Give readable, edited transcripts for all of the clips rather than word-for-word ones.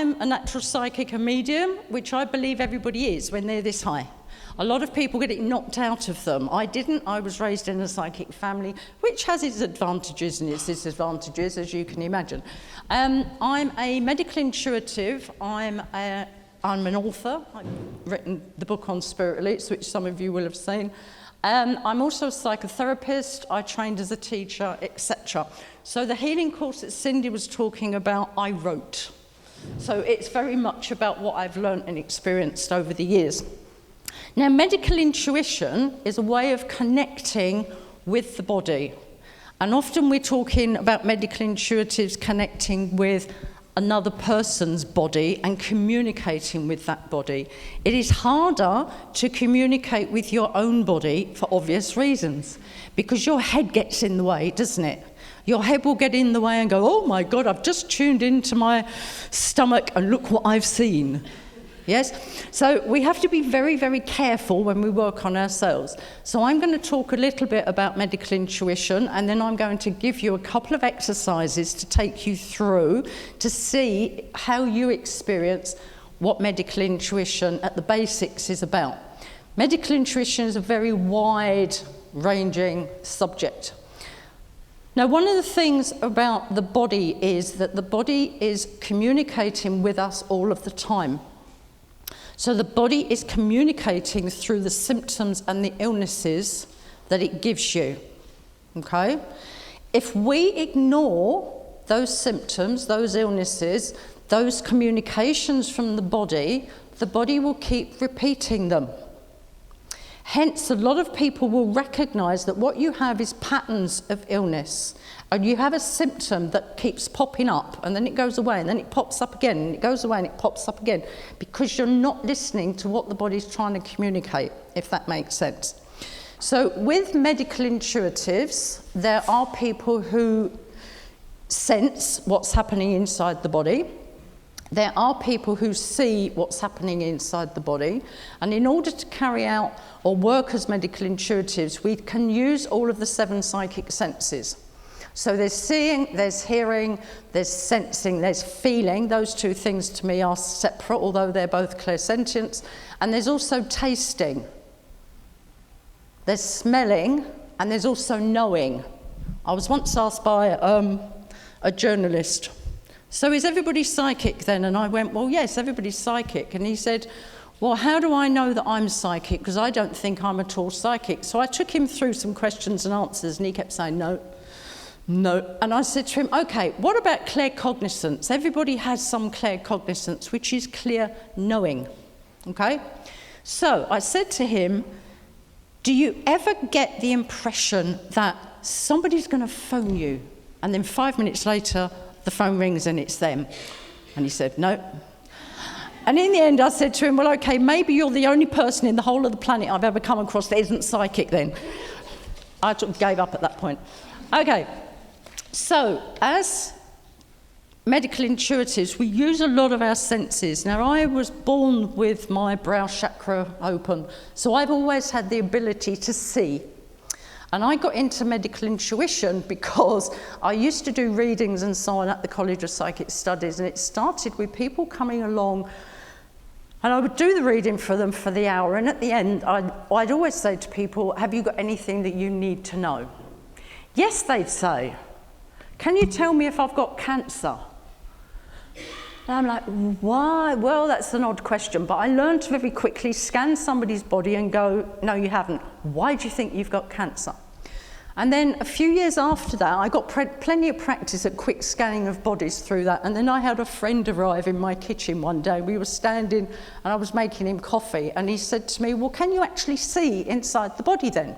I'm a natural psychic and medium, which I believe everybody is when they're this high. A lot of people get it knocked out of them. I didn't. I was raised in a psychic family, which has its advantages and its disadvantages, as you can imagine. I'm a medical intuitive. I'm an author. I've written the book on spirit elites, which some of you will have seen. I'm also a psychotherapist. I trained as a teacher, etc. So the healing course that Cindy was talking about, I wrote. So it's very much about what I've learned and experienced over the years. Now, medical intuition is a way of connecting with the body. And often we're talking about medical intuitives connecting with another person's body and communicating with that body. It is harder to communicate with your own body for obvious reasons, because your head gets in the way, doesn't it? Your head will get in the way and go, oh my God, I've just tuned into my stomach and look what I've seen. Yes? So we have to be very, very careful when we work on ourselves. So I'm going to talk a little bit about medical intuition, and then I'm going to give you a couple of exercises to take you through to see how you experience what medical intuition at the basics is about. Medical intuition is a very wide-ranging subject. Now, one of the things about the body is that the body is communicating with us all of the time. So the body is communicating through the symptoms and the illnesses that it gives you, okay? If we ignore those symptoms, those illnesses, those communications from the body will keep repeating them. Hence, a lot of people will recognise that what you have is patterns of illness, and you have a symptom that keeps popping up, and then it goes away, and then it pops up again, and it goes away, and it pops up again, because you're not listening to what the body's trying to communicate, if that makes sense. So with medical intuitives, there are people who sense what's happening inside the body. There are people who see what's happening inside the body, and in order to carry out or work as medical intuitives, we can use all of the 7 psychic senses. So there's seeing, there's hearing, there's sensing, there's feeling. Those 2 things to me are separate, although they're both clairsentience. And there's also tasting. There's smelling, and there's also knowing. I was once asked by a journalist, so is everybody psychic then? And I went, well, yes, everybody's psychic. And he said, well, how do I know that I'm psychic? Because I don't think I'm at all psychic. So I took him through some questions and answers, and he kept saying, no. And I said to him, okay, what about claircognizance? Everybody has some claircognizance, which is clear knowing, okay? So I said to him, do you ever get the impression that somebody's going to phone you, and then 5 minutes later, the phone rings and it's them? And he said, no. And in the end, I said to him, well, okay, maybe you're the only person in the whole of the planet I've ever come across that isn't psychic then. I gave up at that point. Okay, so as medical intuitives, we use a lot of our senses. Now, I was born with my brow chakra open, so I've always had the ability to see. And I got into medical intuition because I used to do readings and so on at the College of Psychic Studies, and it started with people coming along, and I would do the reading for them for the hour, and at the end I'd always say to people, have you got anything that you need to know? Yes, they'd say. Can you tell me if I've got cancer? And I'm like, why? Well, that's an odd question, but I learned to very quickly scan somebody's body and go, no, you haven't. Why do you think you've got cancer? And then a few years after that, I got plenty of practice at quick scanning of bodies through that. And then I had a friend arrive in my kitchen one day. We were standing and I was making him coffee. And he said to me, well, can you actually see inside the body then?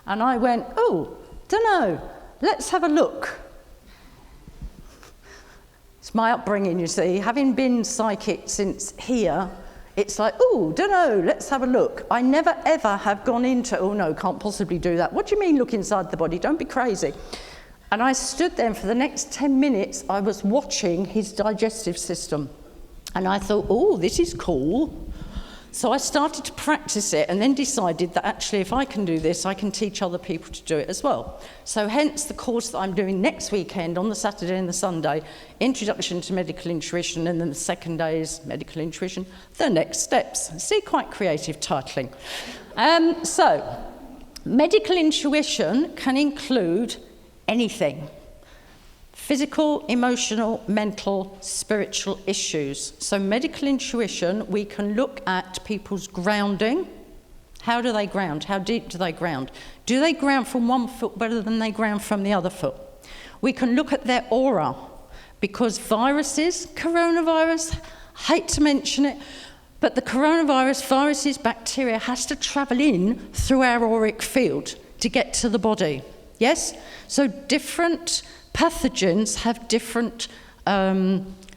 And I went, oh, dunno, let's have a look. It's my upbringing, you see. Having been psychic since here, it's like, oh, dunno, let's have a look. I never ever have gone into, oh no, can't possibly do that. What do you mean look inside the body? Don't be crazy. And I stood there and for the next 10 minutes, I was watching his digestive system. And I thought, oh, this is cool. So I started to practice it and then decided that actually if I can do this, I can teach other people to do it as well. So hence the course that I'm doing next weekend on the Saturday and the Sunday, Introduction to Medical Intuition, and then the second day is Medical Intuition, the next steps. See, quite creative titling. So medical intuition can include anything. Physical, emotional, mental, spiritual issues. So medical intuition, we can look at people's grounding. How do they ground? How deep do they ground? Do they ground from one foot better than they ground from the other foot? We can look at their aura, because viruses, coronavirus, hate to mention it, but the coronavirus, viruses, bacteria has to travel in through our auric field to get to the body. Yes? So different pathogens have different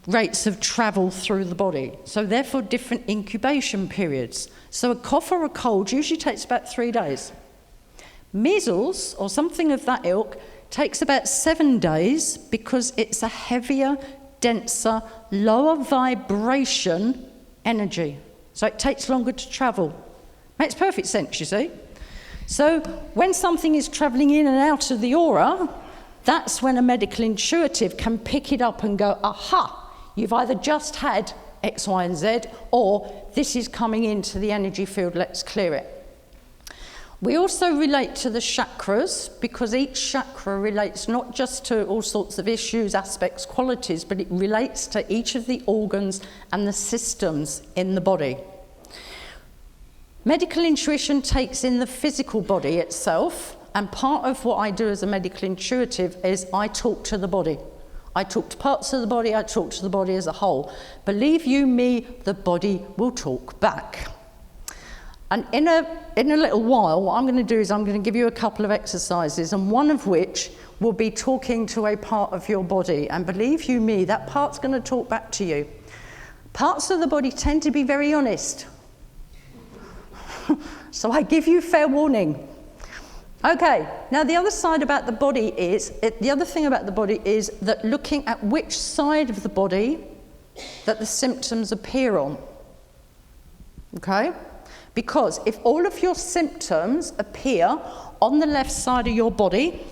rates of travel through the body, so therefore different incubation periods. So a cough or a cold usually takes about 3 days. Measles, or something of that ilk, takes about 7 days because it's a heavier, denser, lower vibration energy. So it takes longer to travel. Makes perfect sense, you see. So when something is travelling in and out of the aura, that's when a medical intuitive can pick it up and go, aha, you've either just had X, Y, and Z, or this is coming into the energy field, let's clear it. We also relate to the chakras, because each chakra relates not just to all sorts of issues, aspects, qualities, but it relates to each of the organs and the systems in the body. Medical intuition takes in the physical body itself, and part of what I do as a medical intuitive is I talk to the body. I talk to parts of the body, I talk to the body as a whole. Believe you me, the body will talk back. And in a little while, what I'm going to do is I'm going to give you a couple of exercises, and one of which will be talking to a part of your body. And believe you me, that part's going to talk back to you. Parts of the body tend to be very honest. So I give you fair warning. Okay, now the other thing about the body is that looking at which side of the body that the symptoms appear on. Okay? Because if all of your symptoms appear on the left side of your body,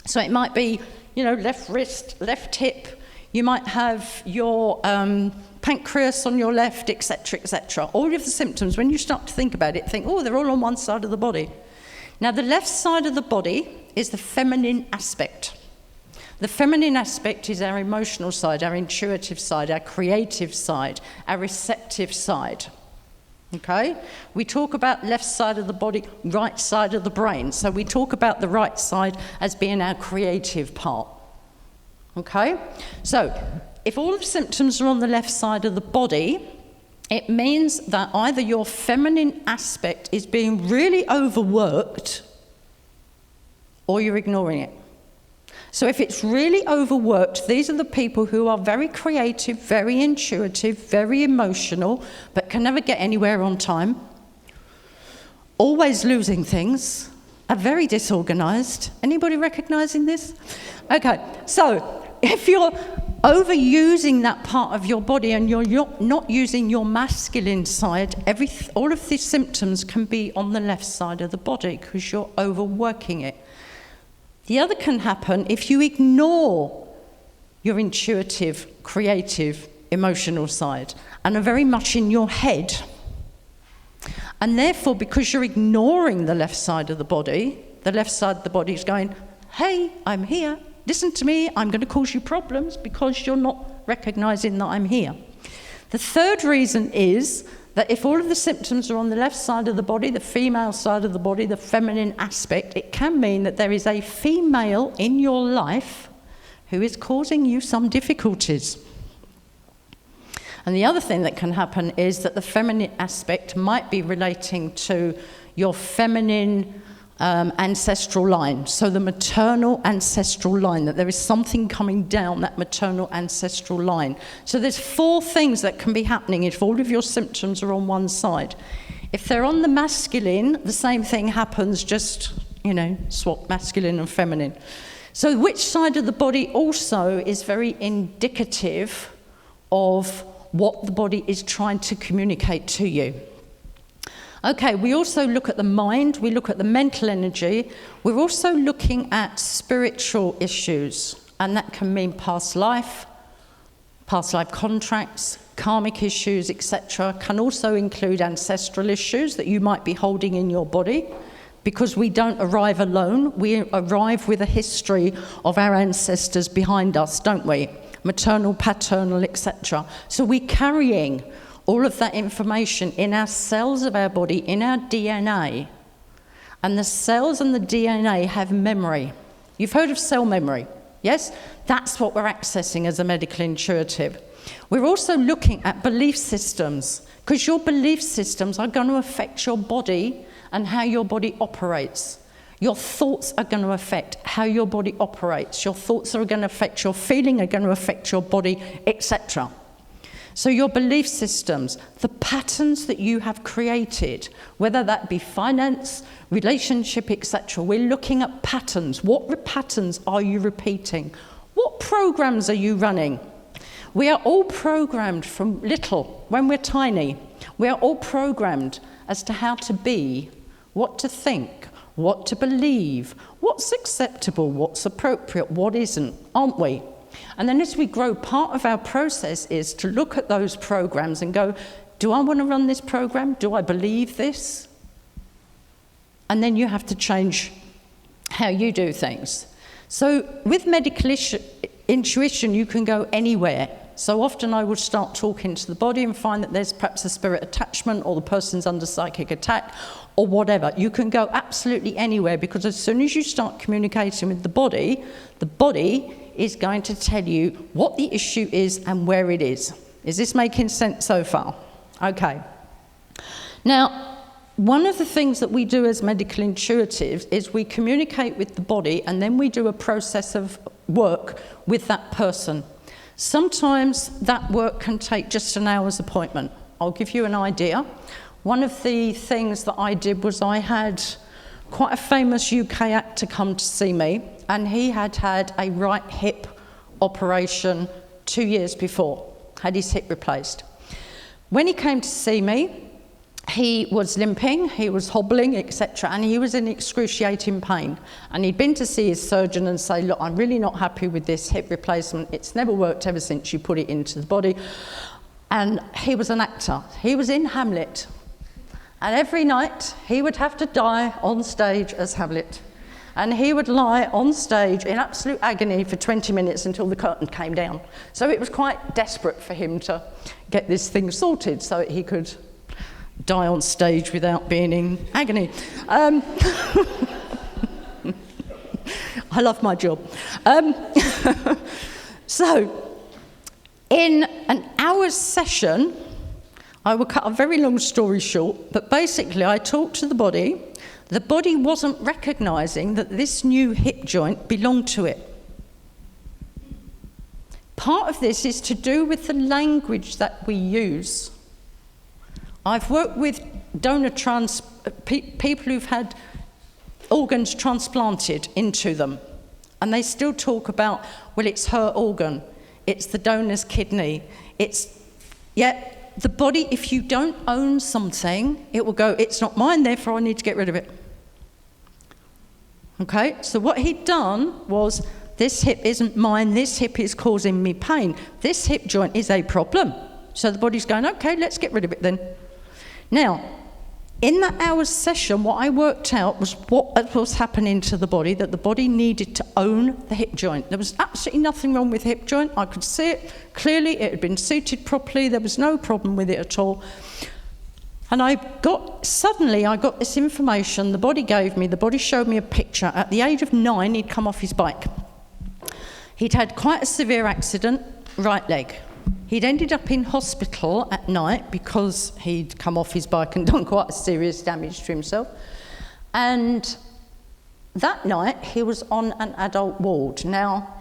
so it might be, left wrist, left hip, you might have your pancreas on your left, etc., etc. All of the symptoms, when you start to think about it, think, oh, they're all on one side of the body. Now, the left side of the body is the feminine aspect. The feminine aspect is our emotional side, our intuitive side, our creative side, our receptive side. Okay? We talk about left side of the body, right side of the brain. So we talk about the right side as being our creative part. Okay? So if all the symptoms are on the left side of the body, it means that either your feminine aspect is being really overworked or you're ignoring it. So if it's really overworked, these are the people who are very creative, very intuitive, very emotional, but can never get anywhere on time, always losing things, are very disorganized. Anybody recognizing this? Okay, so if you're overusing that part of your body and you're not using your masculine side, all of these symptoms can be on the left side of the body because you're overworking it. The other can happen if you ignore your intuitive, creative, emotional side and are very much in your head. And therefore, because you're ignoring the left side of the left side of the body is going, hey, I'm here. Listen to me, I'm going to cause you problems because you're not recognizing that I'm here. The third reason is that if all of the symptoms are on the left side of the body, the female side of the body, the feminine aspect, it can mean that there is a female in your life who is causing you some difficulties. And the other thing that can happen is that the feminine aspect might be relating to your feminine ancestral line, so the maternal ancestral line, that there is something coming down that maternal ancestral line. So there's 4 things that can be happening if all of your symptoms are on one side. If they're on the masculine, the same thing happens, just, swap masculine and feminine. So which side of the body also is very indicative of what the body is trying to communicate to you. Okay, we also look at the mind, we look at the mental energy. We're also looking at spiritual issues, and that can mean past life contracts, karmic issues, etc. Can also include ancestral issues that you might be holding in your body, because we don't arrive alone. We arrive with a history of our ancestors behind us, don't we? Maternal, paternal, etc. So we're carrying all of that information in our cells of our body, in our DNA. And the cells and the DNA have memory. You've heard of cell memory, yes? That's what we're accessing as a medical intuitive. We're also looking at belief systems, because your belief systems are going to affect your body and how your body operates. Your thoughts are going to affect how your body operates. Your thoughts are going to affect your feeling, are going to affect your body, etc. So your belief systems, the patterns that you have created, whether that be finance, relationship, etc. We're looking at patterns. What patterns are you repeating? What programs are you running? We are all programmed from little, when we're tiny. We are all programmed as to how to be, what to think, what to believe, what's acceptable, what's appropriate, what isn't, aren't we? And then as we grow, part of our process is to look at those programs and go, do I want to run this program? Do I believe this? And then you have to change how you do things. So with medical intuition, you can go anywhere. So often I would start talking to the body and find that there's perhaps a spirit attachment, or the person's under psychic attack, or whatever. You can go absolutely anywhere, because as soon as you start communicating with the body is going to tell you what the issue is and where it is. Is this making sense so far? Okay. Now, one of the things that we do as medical intuitives is we communicate with the body, and then we do a process of work with that person. Sometimes that work can take just an hour's appointment. I'll give you an idea. One of the things that I did was I had quite a famous UK actor come to see me, and he had had a right hip operation 2 years before, had his hip replaced. When he came to see me, he was limping, he was hobbling, etc., and he was in excruciating pain. And he'd been to see his surgeon and say, look, I'm really not happy with this hip replacement. It's never worked ever since you put it into the body. And he was an actor. He was in Hamlet. And every night, he would have to die on stage as Hamlet. And he would lie on stage in absolute agony for 20 minutes until the curtain came down. So it was quite desperate for him to get this thing sorted so that he could die on stage without being in agony. I love my job. So, in an hour's session, I will cut a very long story short, but basically I talked to the body. The body wasn't recognising that this new hip joint belonged to it. Part of this is to do with the language that we use. I've worked with people who've had organs transplanted into them, and they still talk about, well, it's her organ, it's the donor's kidney, the body, if you don't own something, it will go, it's not mine, therefore I need to get rid of it. Okay, so what he'd done was, this hip isn't mine, this hip is causing me pain, this hip joint is a problem. So the body's going, okay, let's get rid of it then. Now, in that hour's session, what I worked out was what was happening to the body, that the body needed to own the hip joint. There was absolutely nothing wrong with the hip joint. I could see it clearly. It had been suited properly. There was no problem with it at all. And suddenly I got this information the body gave me. The body showed me a picture. At the age of 9, he'd come off his bike. He'd had quite a severe accident, right leg. He'd ended up in hospital at night because he'd come off his bike and done quite a serious damage to himself. And that night, he was on an adult ward. Now,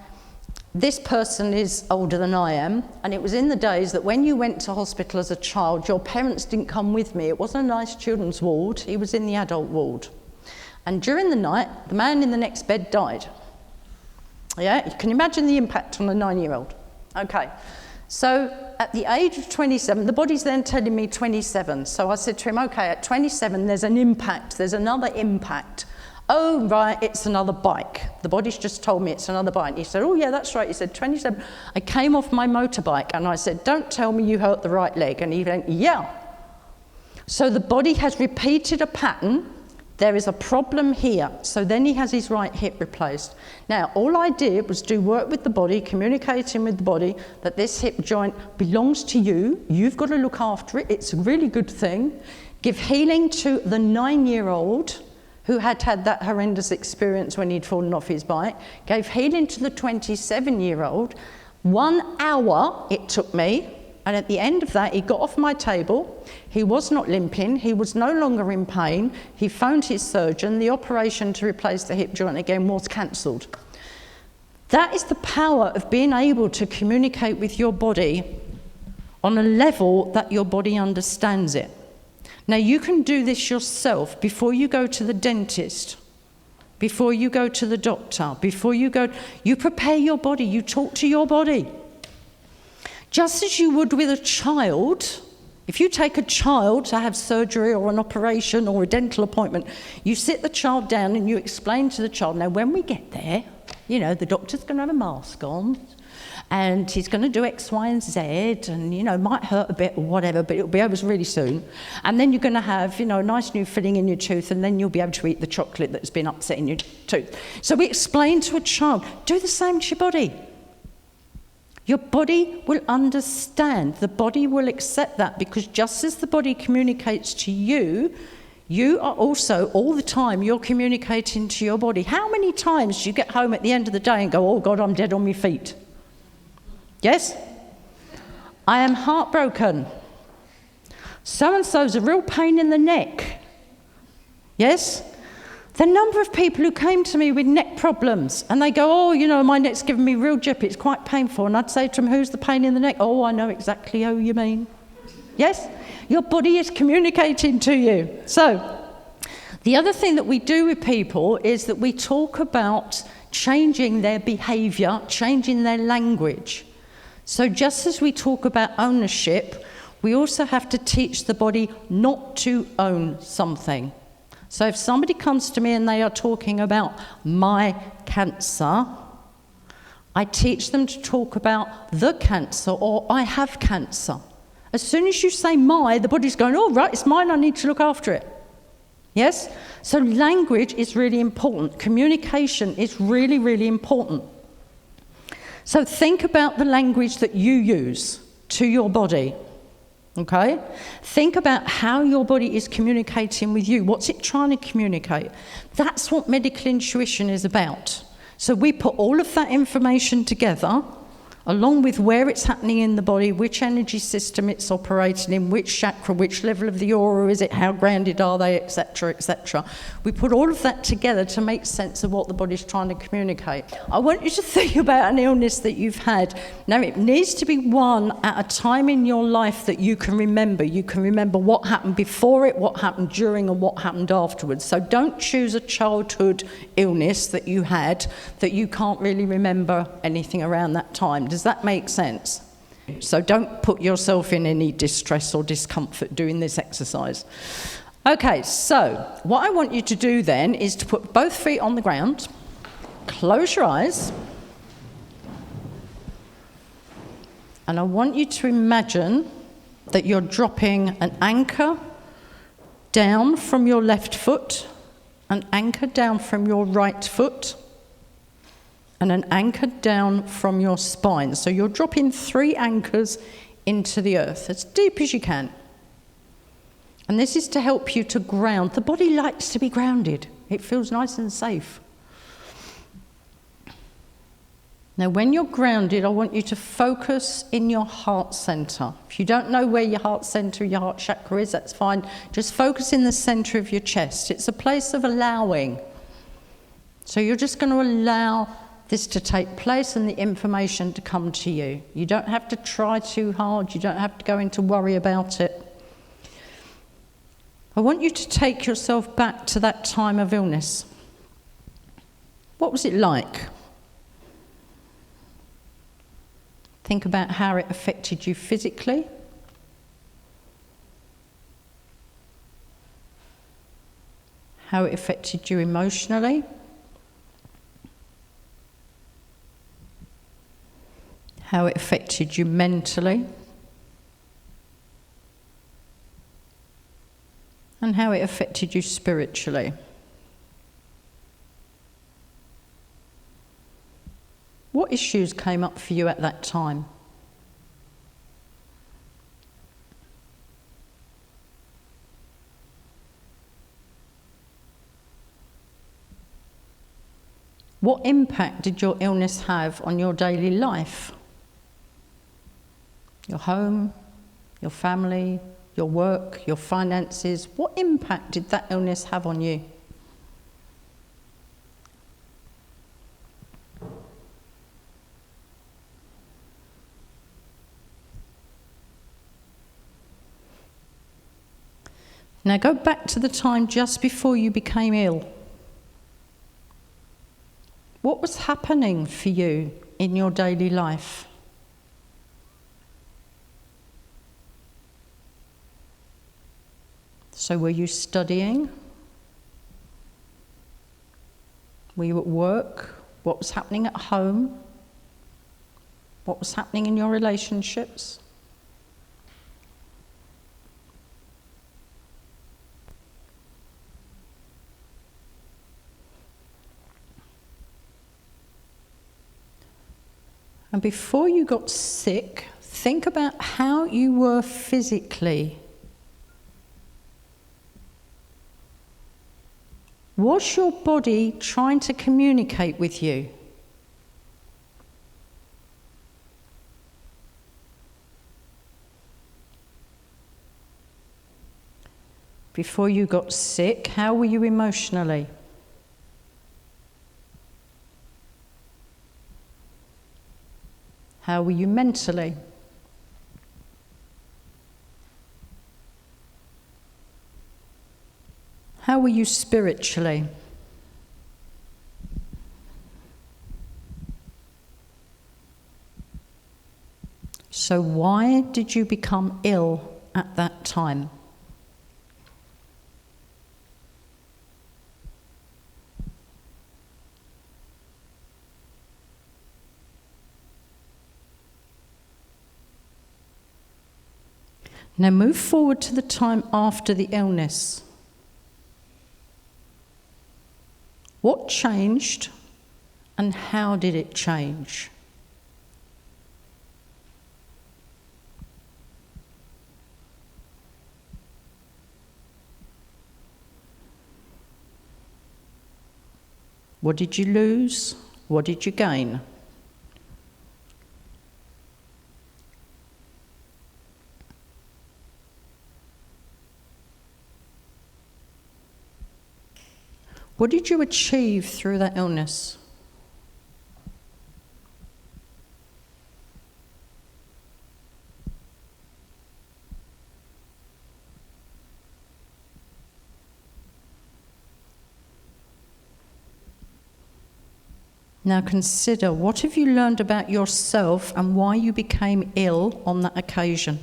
this person is older than I am, and it was in the days that when you went to hospital as a child, your parents didn't come with me. It wasn't a nice children's ward. He was in the adult ward. And during the night, the man in the next bed died. Yeah, you can imagine the impact on a 9-year-old. Okay. So at the age of 27, the body's then telling me 27. So I said to him, okay, at 27, there's an impact, there's another impact. Oh, right, it's another bike. The body's just told me it's another bike. He said, oh, yeah, that's right. He said, 27. I came off my motorbike and I said, don't tell me you hurt the right leg. And he went, yeah. So the body has repeated a pattern. There is a problem here. So then he has his right hip replaced. Now, all I did was do work with the body, communicating with the body that this hip joint belongs to you. You've got to look after it. It's a really good thing. Give healing to the 9-year-old who had had that horrendous experience when he'd fallen off his bike. Gave healing to the 27-year-old. 1 hour it took me. And at the end of that, he got off my table. He was not limping. He was no longer in pain. He phoned his surgeon. The operation to replace the hip joint again was cancelled. That is the power of being able to communicate with your body on a level that your body understands it. Now, you can do this yourself before you go to the dentist, before you go to the doctor, you prepare your body, you talk to your body. Just as you would with a child, if you take a child to have surgery or an operation or a dental appointment, you sit the child down and you explain to the child, now when we get there, you know, the doctor's going to have a mask on and he's going to do X, Y, and Z and, you know, it might hurt a bit or whatever, but it'll be over really soon. And then you're going to have, you know, a nice new filling in your tooth and then you'll be able to eat the chocolate that's been upset in your tooth. So we explain to a child, do the same to your body. Your body will understand. The body will accept that because just as the body communicates to you, you are also, all the time, you're communicating to your body. How many times do you get home at the end of the day and go, oh God, I'm dead on my feet? Yes? I am heartbroken. So-and-so's a real pain in the neck. Yes? The number of people who came to me with neck problems and they go, oh, you know, my neck's giving me real jippy, it's quite painful. And I'd say to them, who's the pain in the neck? Oh, I know exactly who you mean. Yes? Your body is communicating to you. So, the other thing that we do with people is that we talk about changing their behaviour, changing their language. So just as we talk about ownership, we also have to teach the body not to own something. So if somebody comes to me and they are talking about my cancer, I teach them to talk about the cancer or I have cancer. As soon as you say my, the body's going, oh, right, it's mine, I need to look after it. Yes? So language is really important. Communication is really, really important. So think about the language that you use to your body. Okay? Think about how your body is communicating with you. What's it trying to communicate? That's what medical intuition is about. So we put all of that information together, along with where it's happening in the body, which energy system it's operating in, which chakra, which level of the aura is it, how grounded are they, etc., etc. We put all of that together to make sense of what the body's trying to communicate. I want you to think about an illness that you've had. Now, it needs to be one at a time in your life that you can remember. You can remember what happened before it, what happened during, and what happened afterwards. So don't choose a childhood illness that you had that you can't really remember anything around that time. Does that make sense? So don't put yourself in any distress or discomfort doing this exercise. Okay, so what I want you to do then is to put both feet on the ground, close your eyes, and I want you to imagine that you're dropping an anchor down from your left foot, an anchor down from your right foot, and an anchor down from your spine. So you're dropping 3 anchors into the earth, as deep as you can. And this is to help you to ground. The body likes to be grounded. It feels nice and safe. Now, when you're grounded, I want you to focus in your heart center. If you don't know where your heart center, your heart chakra is, that's fine. Just focus in the center of your chest. It's a place of allowing. So you're just going to allow this to take place and the information to come to you. You don't have to try too hard. You don't have to go into worry about it. I want you to take yourself back to that time of illness. What was it like? Think about how it affected you physically. How it affected you emotionally. How it affected you mentally. And how it affected you spiritually. What issues came up for you at that time? What impact did your illness have on your daily life? Your home, your family, your work, your finances. What impact did that illness have on you? Now go back to the time just before you became ill. What was happening for you in your daily life? So were you studying? Were you at work? What was happening at home? What was happening in your relationships? And before you got sick, think about how you were physically. Was your body trying to communicate with you? Before you got sick, how were you emotionally? How were you mentally? How were you spiritually? So why did you become ill at that time? Now move forward to the time after the illness. What changed and how did it change? What did you lose? What did you gain? What did you achieve through that illness? Now consider, what have you learned about yourself and why you became ill on that occasion?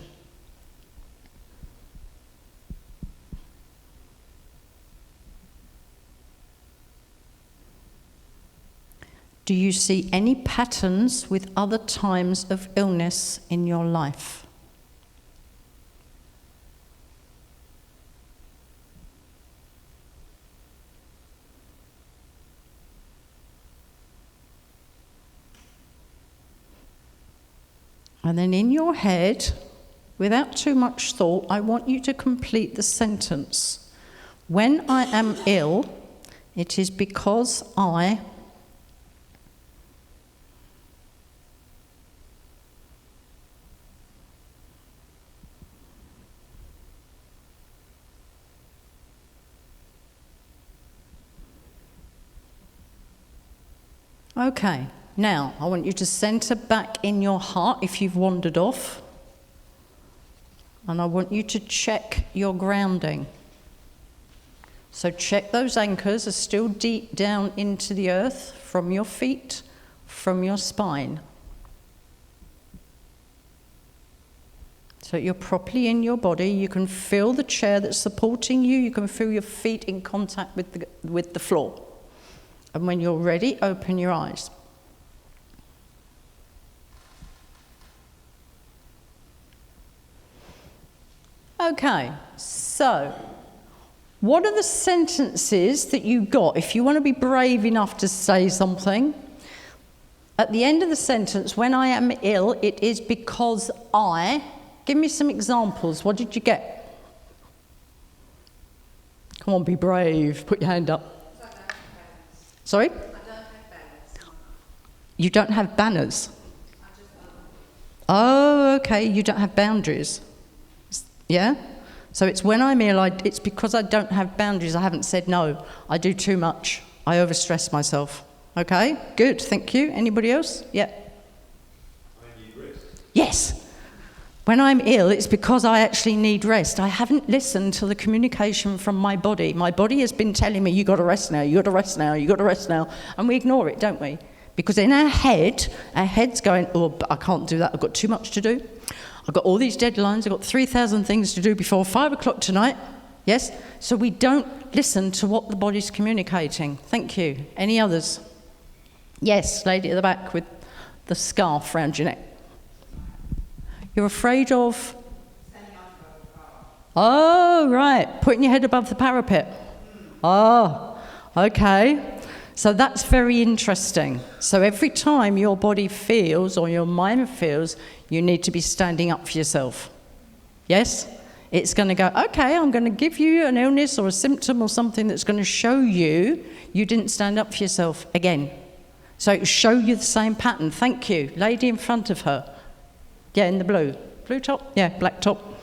Do you see any patterns with other times of illness in your life? And then in your head, without too much thought, I want you to complete the sentence. When I am ill, it is because I... Okay, now I want you to centre back in your heart if you've wandered off. And I want you to check your grounding. So check those anchors are still deep down into the earth, from your feet, from your spine. So you're properly in your body. You can feel the chair that's supporting you. You can feel your feet in contact with the floor. And when you're ready, open your eyes. Okay, so what are the sentences that you got? If you want to be brave enough to say something, at the end of the sentence, when I am ill, it is because I... Give me some examples. What did you get? Come on, be brave. Put your hand up. Sorry? I don't have banners. You don't have banners? Oh, okay. You don't have boundaries. Yeah? So it's when I'm ill, it's because I don't have boundaries. I haven't said no. I do too much. I overstress myself. Okay? Good. Thank you. Anybody else? Yeah. I need rest. Yes. When I'm ill, it's because I actually need rest. I haven't listened to the communication from my body. My body has been telling me, you've got to rest now, you've got to rest now, you've got to rest now. And we ignore it, don't we? Because in our head's going, oh, but I can't do that. I've got too much to do. I've got all these deadlines. I've got 3,000 things to do before 5 o'clock tonight. Yes? So we don't listen to what the body's communicating. Thank you. Any others? Yes, lady at the back with the scarf around your neck. You're afraid of? Oh, right. Putting your head above the parapet. Oh, okay. So that's very interesting. So every time your body feels or your mind feels, you need to be standing up for yourself. Yes? It's going to go, okay, I'm going to give you an illness or a symptom or something that's going to show you didn't stand up for yourself again. So it will show you the same pattern. Thank you. Lady in front of her. Yeah, in the blue. Blue top? Yeah, black top.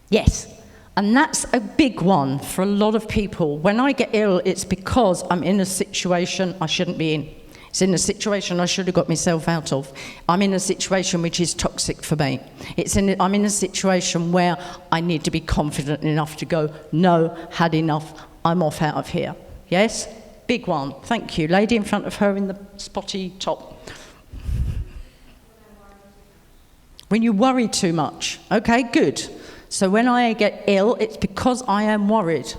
Yes. And that's a big one for a lot of people. When I get ill, it's because I'm in a situation I shouldn't be in. It's in a situation I should have got myself out of. I'm in a situation which is toxic for me. I'm in a situation where I need to be confident enough to go, no, had enough, I'm off out of here. Yes? Big one. Thank you. Lady in front of her in the spotty top. When you worry too much. Okay, good. So when I get ill, it's because I am worried.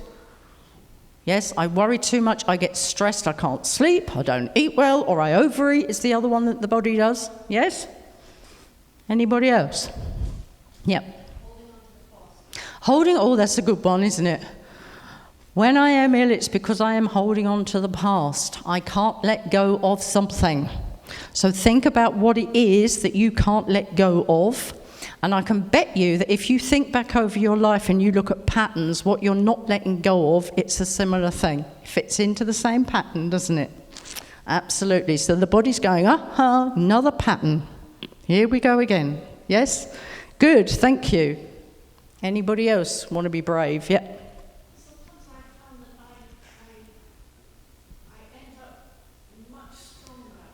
Yes, I worry too much, I get stressed, I can't sleep, I don't eat well, or I overeat is the other one that the body does. Yes? Anybody else? Yep. Oh, that's a good one, isn't it? When I am ill, it's because I am holding on to the past. I can't let go of something. So think about what it is that you can't let go of. And I can bet you that if you think back over your life and you look at patterns, what you're not letting go of, it's a similar thing. It fits into the same pattern, doesn't it? Absolutely. So the body's going, another pattern. Here we go again. Yes? Good, thank you. Anybody else want to be brave? Yeah. Sometimes I find that I end up much stronger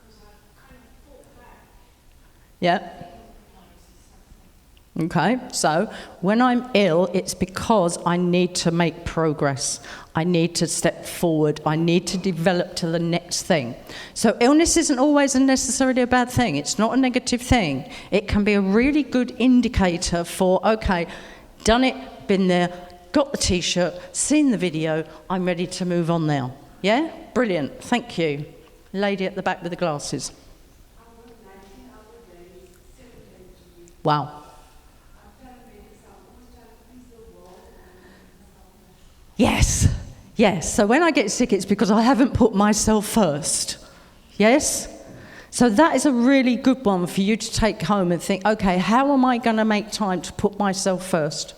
because I've kind of fought back. Yeah. Okay, so when I'm ill, it's because I need to make progress. I need to step forward. I need to develop to the next thing. So illness isn't always necessarily a bad thing. It's not a negative thing. It can be a really good indicator for, okay, done it, been there, got the T-shirt, seen the video, I'm ready to move on now. Yeah? Brilliant. Thank you. Lady at the back with the glasses. Wow. Yes. So when I get sick, it's because I haven't put myself first. Yes? So that is a really good one for you to take home and think, okay, how am I going to make time to put myself first?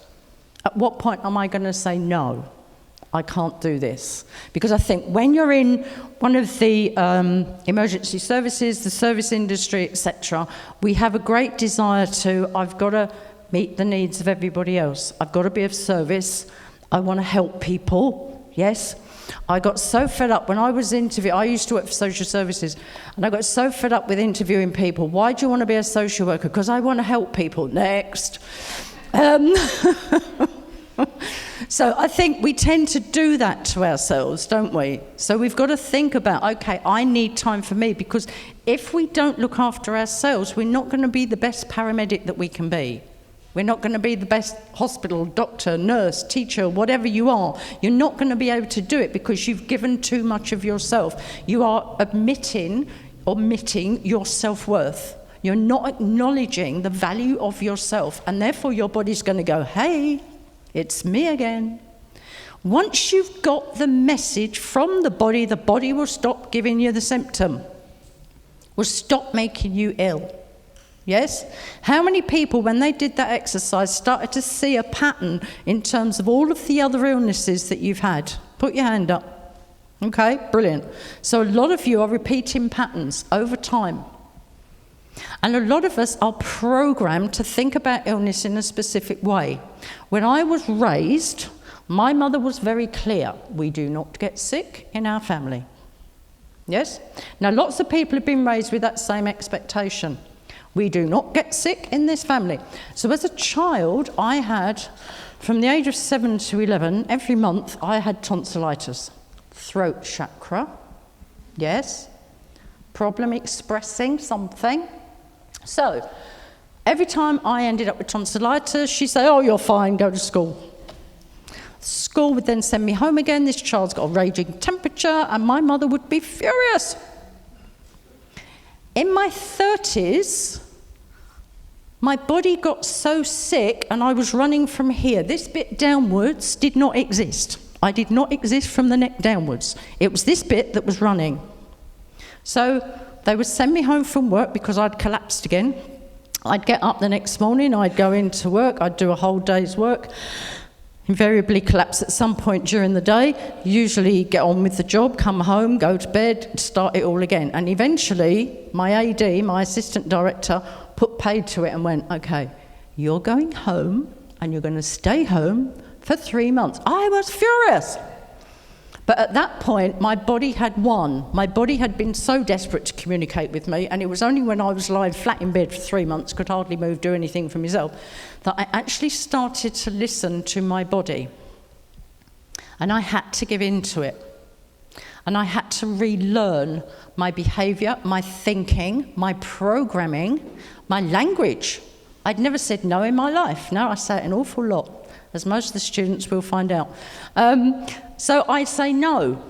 At what point am I going to say, no, I can't do this? Because I think when you're in one of the emergency services, the service industry, etc., we have a great desire to, I've got to meet the needs of everybody else. I've got to be of service. I want to help people, yes. I got so fed up when I was interviewing, I used to work for social services, and I got so fed up with interviewing people. Why do you want to be a social worker? Because I want to help people. Next. So I think we tend to do that to ourselves, don't we? So we've got to think about, okay, I need time for me, because if we don't look after ourselves, we're not going to be the best paramedic that we can be. We're not going to be the best hospital, doctor, nurse, teacher, whatever you are. You're not going to be able to do it because you've given too much of yourself. You are omitting your self-worth. You're not acknowledging the value of yourself, and therefore your body's going to go, hey, it's me again. Once you've got the message from the body will stop giving you the symptom, will stop making you ill. Yes? How many people, when they did that exercise, started to see a pattern in terms of all of the other illnesses that you've had? Put your hand up. Okay, brilliant. So a lot of you are repeating patterns over time. And a lot of us are programmed to think about illness in a specific way. When I was raised, my mother was very clear. We do not get sick in our family. Yes? Now, lots of people have been raised with that same expectation. We do not get sick in this family. So as a child, I had, from the age of 7 to 11, every month I had tonsillitis, throat chakra, yes, problem expressing something. So every time I ended up with tonsillitis, she'd say, oh, you're fine, go to school. School would then send me home again. This child's got a raging temperature, and my mother would be furious. In my 30s, my body got so sick and I was running from here. This bit downwards did not exist. I did not exist from the neck downwards. It was this bit that was running. So they would send me home from work because I'd collapsed again. I'd get up the next morning, I'd go into work, I'd do a whole day's work, invariably collapse at some point during the day, usually get on with the job, come home, go to bed, start it all again. And eventually, my AD, my assistant director, put paid to it and went, okay, you're going home and you're going to stay home for 3 months. I was furious. But at that point, my body had won. My body had been so desperate to communicate with me, and it was only when I was lying flat in bed for 3 months, could hardly move, do anything for myself, that I actually started to listen to my body. And I had to give in to it. And I had to relearn my behaviour, my thinking, my programming, my language. I'd never said no in my life. Now I say it an awful lot, as most of the students will find out. So I say no,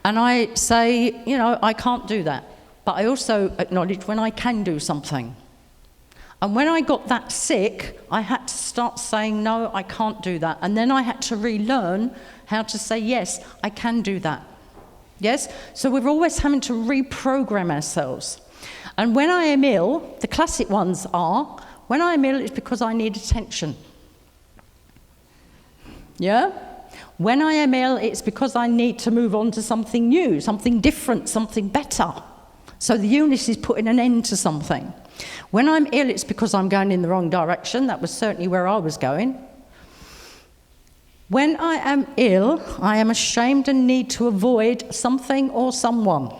and I say, you know, I can't do that. But I also acknowledge when I can do something. And when I got that sick, I had to start saying, no, I can't do that. And then I had to relearn how to say, yes, I can do that. Yes? So we're always having to reprogram ourselves. And when I am ill, the classic ones are, when I am ill, it's because I need attention. Yeah? When I am ill, it's because I need to move on to something new, something different, something better. So the illness is putting an end to something. When I'm ill, it's because I'm going in the wrong direction. That was certainly where I was going. When I am ill, I am ashamed and need to avoid something or someone.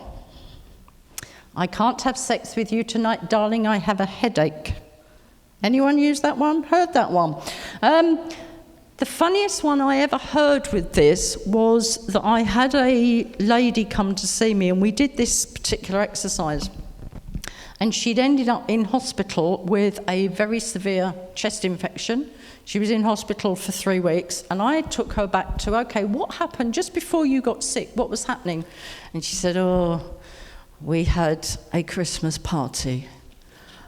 I can't have sex with you tonight, darling, I have a headache. Anyone use that one? Heard that one? The funniest one I ever heard with this was that I had a lady come to see me, and we did this particular exercise. And she'd ended up in hospital with a very severe chest infection. She was in hospital for 3 weeks, and I took her back to, okay, what happened just before you got sick? What was happening? And she said, oh, we had a Christmas party,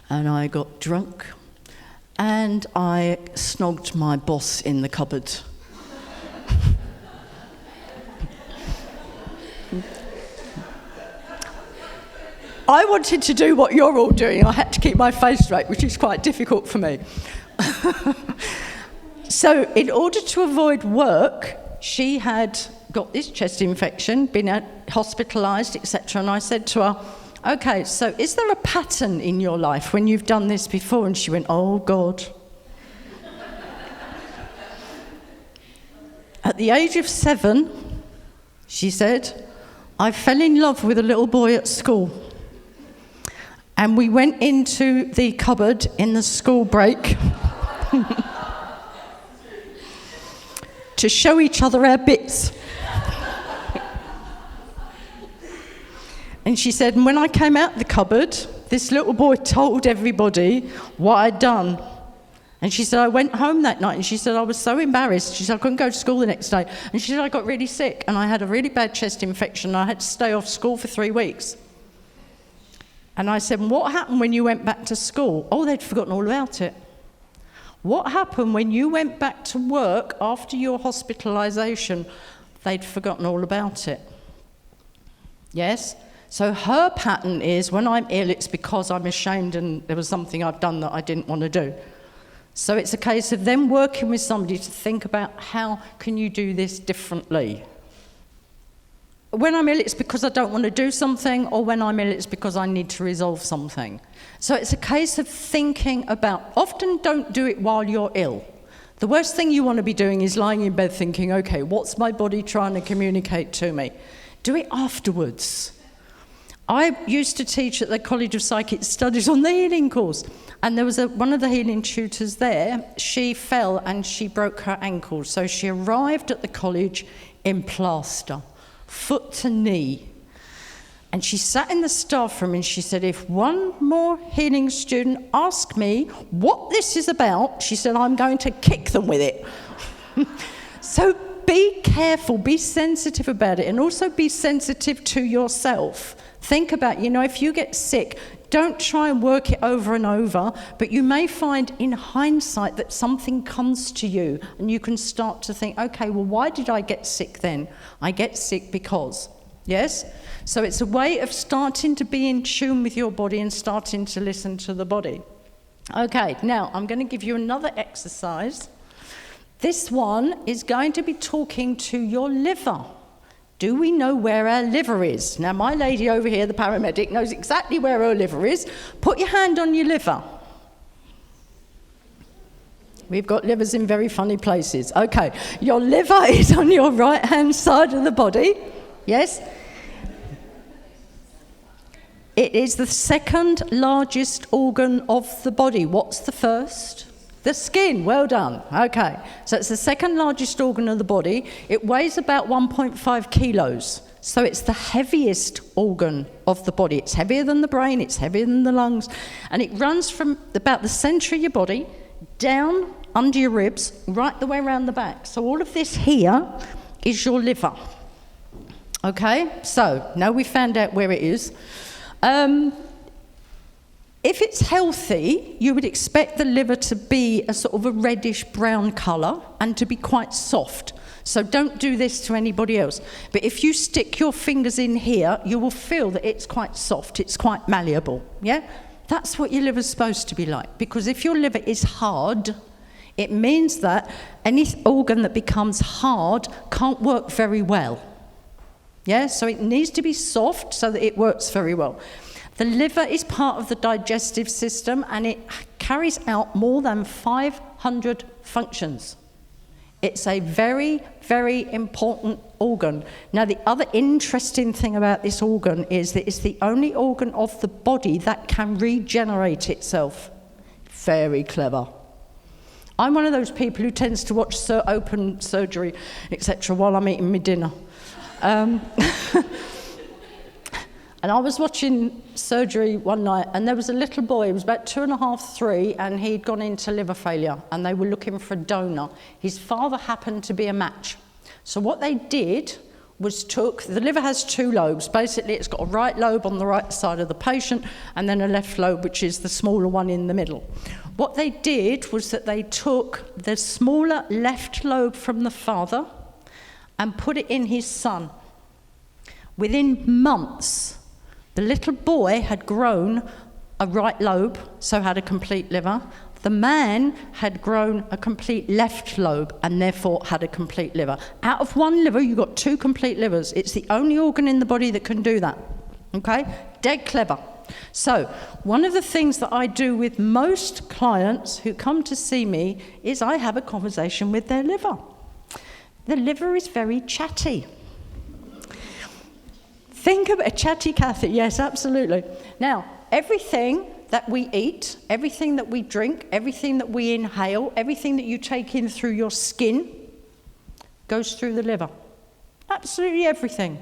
and I got drunk, and I snogged my boss in the cupboard. I wanted to do what you're all doing. I had to keep my face straight, which is quite difficult for me. So in order to avoid work, she had got this chest infection, been hospitalised, etc. And I said to her, okay, so is there a pattern in your life when you've done this before? And she went, oh, God. At the age of 7, she said, I fell in love with a little boy at school. And we went into the cupboard in the school break. to show each other our bits. And she said, and when I came out the cupboard, this little boy told everybody what I'd done. And she said, I went home that night, and she said, I was so embarrassed. She said, I couldn't go to school the next day. And she said, I got really sick, and I had a really bad chest infection, and I had to stay off school for 3 weeks. And I said, what happened when you went back to school? Oh, they'd forgotten all about it. What happened when you went back to work after your hospitalisation? They'd forgotten all about it. Yes? So her pattern is, when I'm ill, it's because I'm ashamed and there was something I've done that I didn't want to do. So it's a case of them working with somebody to think about how can you do this differently. When I'm ill, it's because I don't want to do something, or when I'm ill, it's because I need to resolve something. So it's a case of thinking about, often don't do it while you're ill. The worst thing you want to be doing is lying in bed thinking, okay, what's my body trying to communicate to me? Do it afterwards. I used to teach at the College of Psychic Studies on the healing course, and there was one of the healing tutors there. She fell and she broke her ankle, so she arrived at the college in plaster, foot to knee. And she sat in the staff room and she said, if one more healing student asks me what this is about, she said, I'm going to kick them with it. So be careful, be sensitive about it, and also be sensitive to yourself. Think about, if you get sick, don't try and work it over and over, but you may find in hindsight that something comes to you and you can start to think, okay, well, why did I get sick then? I get sick because, yes? So it's a way of starting to be in tune with your body and starting to listen to the body. Okay, now I'm going to give you another exercise. This one is going to be talking to your liver. Do we know where our liver is? Now, my lady over here, the paramedic, knows exactly where her liver is. Put your hand on your liver. We've got livers in very funny places. Okay, your liver is on your right-hand side of the body. Yes? It is the second largest organ of the body. What's the first? The skin. Well done. Okay. So it's the second largest organ of the body. It weighs about 1.5 kilos. So it's the heaviest organ of the body. It's heavier than the brain. It's heavier than the lungs. And it runs from about the centre of your body down under your ribs, right the way around the back. So all of this here is your liver. Okay. So now we found out where it is. If it's healthy, you would expect the liver to be a sort of a reddish-brown colour and to be quite soft. So don't do this to anybody else. But if you stick your fingers in here, you will feel that it's quite soft, it's quite malleable, yeah? That's what your liver's supposed to be like. Because if your liver is hard, it means that any organ that becomes hard can't work very well. Yeah, so it needs to be soft so that it works very well. The liver is part of the digestive system and it carries out more than 500 functions. It's a very, very important organ. Now, the other interesting thing about this organ is that it's the only organ of the body that can regenerate itself. Very clever. I'm one of those people who tends to watch open surgery, etc., while I'm eating my dinner. And I was watching surgery one night, and there was a little boy, he was about 2.5, 3, and he'd gone into liver failure, and they were looking for a donor. His father happened to be a match. So what they did was the liver has 2 lobes. Basically, it's got a right lobe on the right side of the patient, and then a left lobe, which is the smaller one in the middle. What they did was that they took the smaller left lobe from the father and put it in his son. Within months, the little boy had grown a right lobe, so had a complete liver. The man had grown a complete left lobe and therefore had a complete liver. Out of one liver, you've got 2 complete livers. It's the only organ in the body that can do that. Okay? Dead clever. So, one of the things that I do with most clients who come to see me is I have a conversation with their liver. The liver is very chatty. Think about a chatty Cathy, yes, absolutely. Now, everything that we eat, everything that we drink, everything that we inhale, everything that you take in through your skin goes through the liver. Absolutely everything.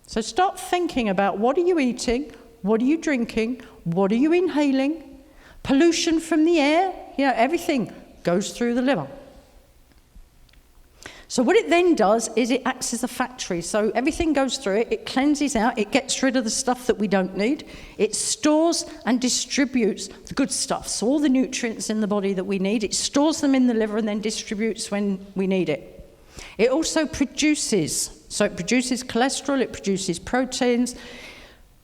So start thinking about what are you eating, what are you drinking, what are you inhaling, pollution from the air, everything goes through the liver. So what it then does is it acts as a factory. So everything goes through it, it cleanses out, it gets rid of the stuff that we don't need, it stores and distributes the good stuff. So all the nutrients in the body that we need, it stores them in the liver and then distributes when we need it. It also produces cholesterol, it produces proteins,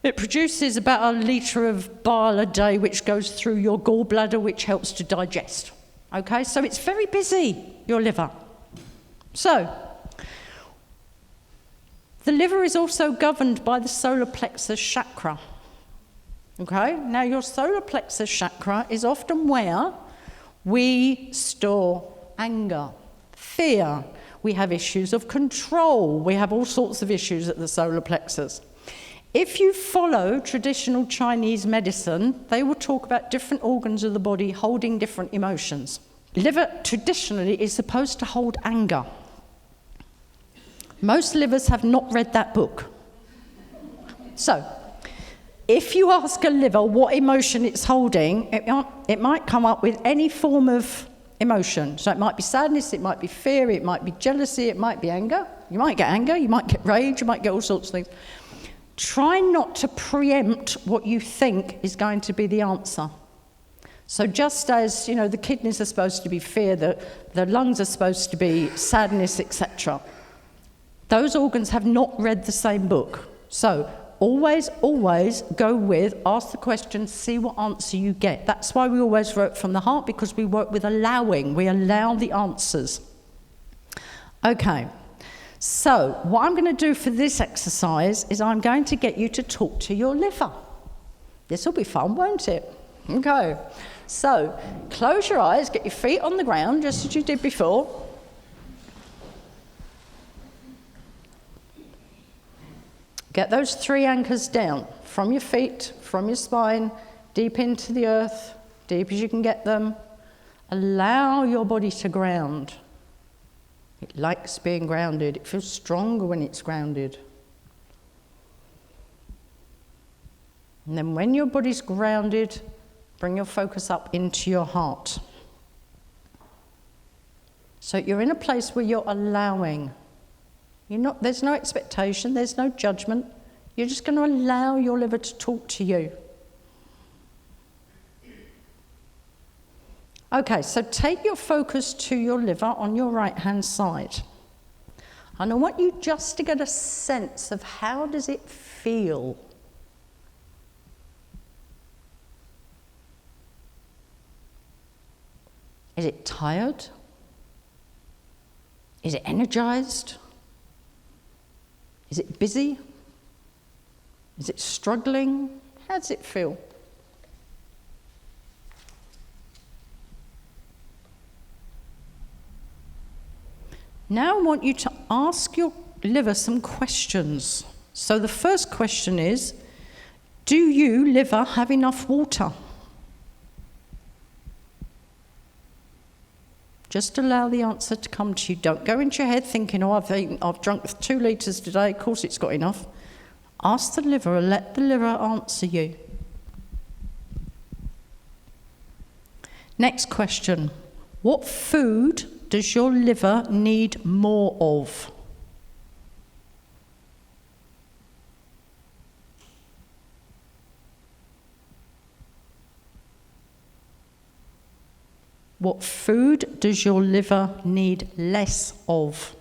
it produces about 1 litre of bile a day, which goes through your gallbladder, which helps to digest. Okay, so it's very busy, your liver. So, the liver is also governed by the solar plexus chakra. Okay, now your solar plexus chakra is often where we store anger, fear. We have issues of control. We have all sorts of issues at the solar plexus. If you follow traditional Chinese medicine, they will talk about different organs of the body holding different emotions. Liver traditionally is supposed to hold anger. Most livers have not read that book. So, if you ask a liver what emotion it's holding, it might come up with any form of emotion. So it might be sadness, it might be fear, it might be jealousy, it might be anger. You might get anger, you might get rage, you might get all sorts of things. Try not to preempt what you think is going to be the answer. So just as, the kidneys are supposed to be fear, the lungs are supposed to be sadness, etc. Those organs have not read the same book. So always go with, ask the question, see what answer you get. That's why we always work from the heart, because we work with allowing. We allow the answers. Okay, so what I'm going to do for this exercise is I'm going to get you to talk to your liver. This will be fun, won't it? Okay, so close your eyes, get your feet on the ground, just as you did before. Get those 3 anchors down, from your feet, from your spine, deep into the earth, deep as you can get them. Allow your body to ground. It likes being grounded. It feels stronger when it's grounded. And then when your body's grounded, bring your focus up into your heart. So you're in a place where you're allowing. There's no expectation, there's no judgment. You're just going to allow your liver to talk to you. Okay, so take your focus to your liver on your right-hand side. And I want you just to get a sense of how does it feel. Is it tired? Is it energized? Is it busy? Is it struggling? How does it feel? Now I want you to ask your liver some questions. So the first question is, do you, liver, have enough water? Just allow the answer to come to you. Don't go into your head thinking, I've drunk 2 litres today, of course it's got enough. Ask the liver and let the liver answer you. Next question. What food does your liver need more of? What food does your liver need less of?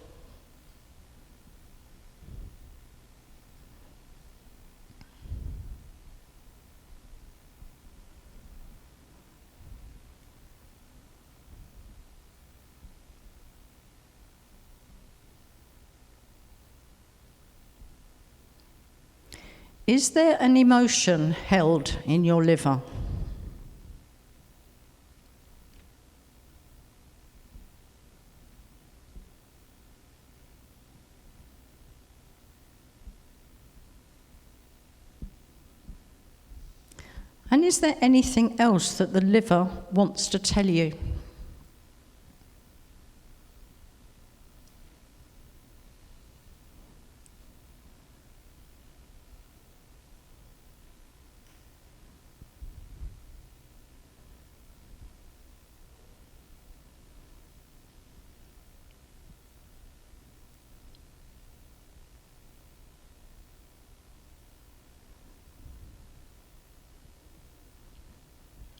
Is there an emotion held in your liver? And is there anything else that the liver wants to tell you?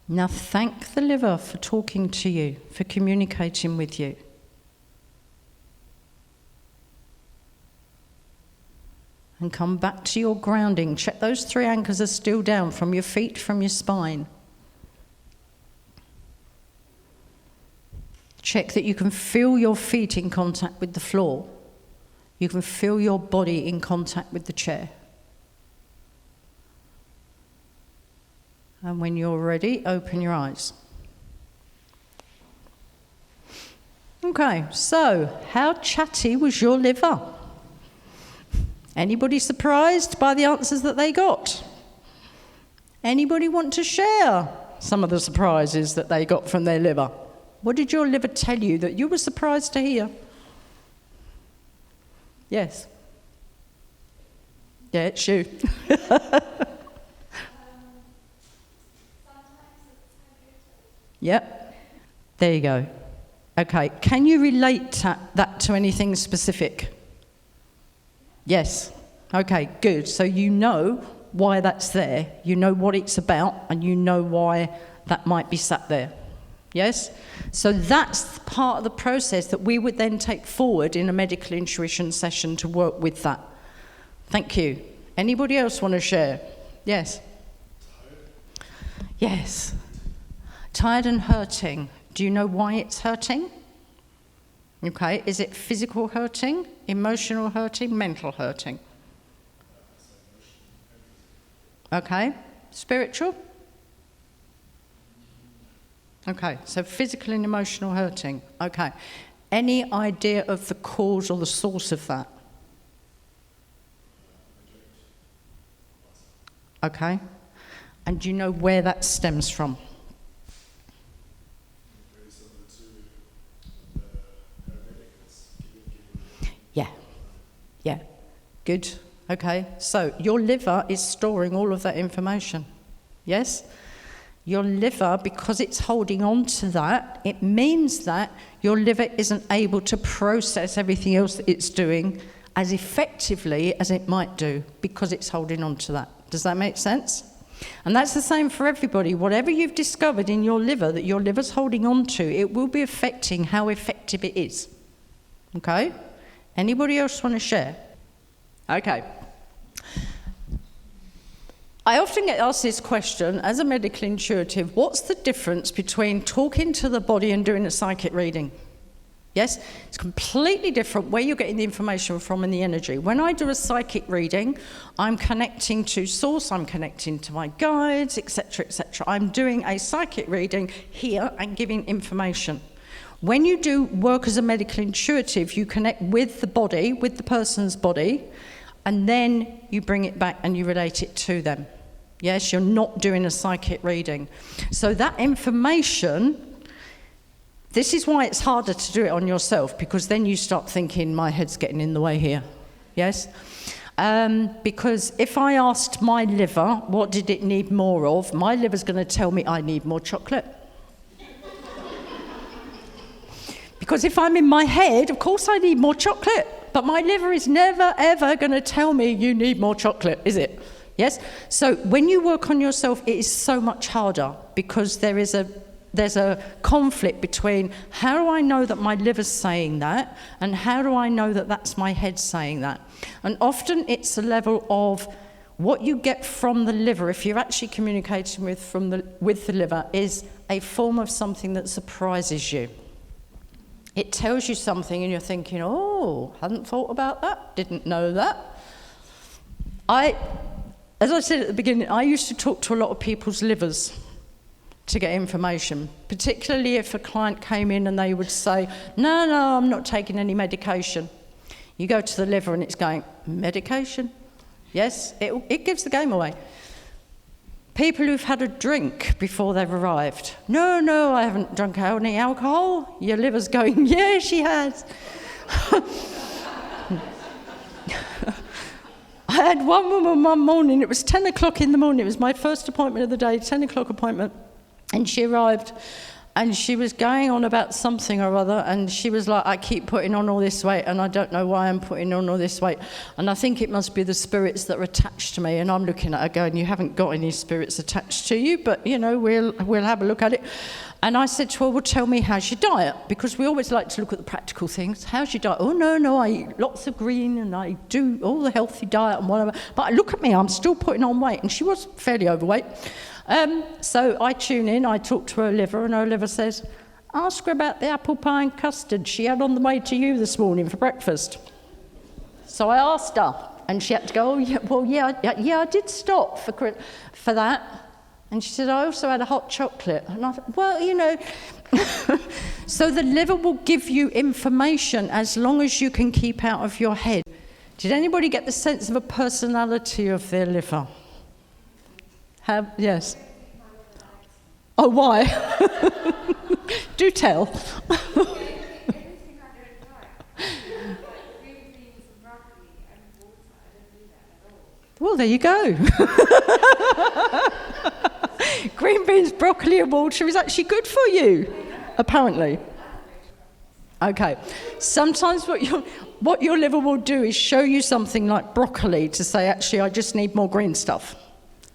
Now thank the liver for talking to you, for communicating with you. And come back to your grounding. Check those 3 anchors are still down from your feet, from your spine. Check that you can feel your feet in contact with the floor. You can feel your body in contact with the chair. And when you're ready, open your eyes. Okay, so how chatty was your liver? Anybody surprised by the answers that they got? Anybody want to share some of the surprises that they got from their liver? What did your liver tell you that you were surprised to hear? Yes. Yeah, it's you. Yep. There you go. Okay, can you relate that to anything specific? Yes. Okay, good. So you know why that's there, you know what it's about, and you know why that might be sat there. Yes? So that's part of the process that we would then take forward in a medical intuition session to work with that. Thank you. Anybody else want to share? Yes? Tired? Yes. Tired and hurting. Do you know why it's hurting? Okay, is it physical hurting, emotional hurting, mental hurting? Okay, spiritual? Okay, so physical and emotional hurting. Okay, any idea of the cause or the source of that? Okay, and do you know where that stems from? Yeah, good. Okay, so your liver is storing all of that information. Yes? Your liver, because it's holding on to that, it means that your liver isn't able to process everything else that it's doing as effectively as it might do because it's holding on to that. Does that make sense? And that's the same for everybody. Whatever you've discovered in your liver that your liver's holding on to, it will be affecting how effective it is. Okay? Anybody else want to share? Okay. I often get asked this question, as a medical intuitive, what's the difference between talking to the body and doing a psychic reading? Yes? It's completely different where you're getting the information from and the energy. When I do a psychic reading, I'm connecting to source, I'm connecting to my guides, etc., etc. I'm doing a psychic reading here and giving information. When you do work as a medical intuitive, you connect with the body, with the person's body, and then you bring it back and you relate it to them. Yes, you're not doing a psychic reading. So that information, this is why it's harder to do it on yourself, because then you start thinking, my head's getting in the way here. Yes? Because if I asked my liver, what did it need more of, my liver's going to tell me I need more chocolate. Because if I'm in my head, of course I need more chocolate. But my liver is never, ever going to tell me you need more chocolate, is it? Yes? So when you work on yourself, it is so much harder because there's a conflict between how do I know that my liver's saying that and how do I know that that's my head saying that? And often it's a level of what you get from the liver, if you're actually communicating with the liver, is a form of something that surprises you. It tells you something and you're thinking, oh, hadn't thought about that, didn't know that. As I said at the beginning, I used to talk to a lot of people's livers to get information, particularly if a client came in and they would say, no, I'm not taking any medication. You go to the liver and it's going, medication? Yes, it gives the game away. People who've had a drink before they've arrived. No, I haven't drunk any alcohol. Your liver's going, yeah, she has. I had one woman one morning, it was 10 o'clock in the morning, it was my first appointment of the day, 10 o'clock appointment, and she arrived, And she was going on about something or other, and she was like, I keep putting on all this weight, and I don't know why I'm putting on all this weight. And I think it must be the spirits that are attached to me. And I'm looking at her going, you haven't got any spirits attached to you, but, you know, we'll have a look at it. And I said to her, well, tell me, how's your diet? Because we always like to look at the practical things. How's your diet? Oh, no, I eat lots of green, and I do all the healthy diet and whatever. But look at me, I'm still putting on weight. And she was fairly overweight. So I tune in, I talk to her liver, and her liver says, ask her about the apple pie and custard she had on the way to you this morning for breakfast. So I asked her, and she had to go, oh, yeah, I did stop for that. And she said, I also had a hot chocolate. And I thought, well, you know, so the liver will give you information as long as you can keep out of your head. Did anybody get the sense of a personality of their liver? Yes. Oh, why? Do tell. Well, there you go. Green beans, broccoli and water is actually good for you, apparently. Okay. Sometimes what your liver will do is show you something like broccoli to say, actually, I just need more green stuff.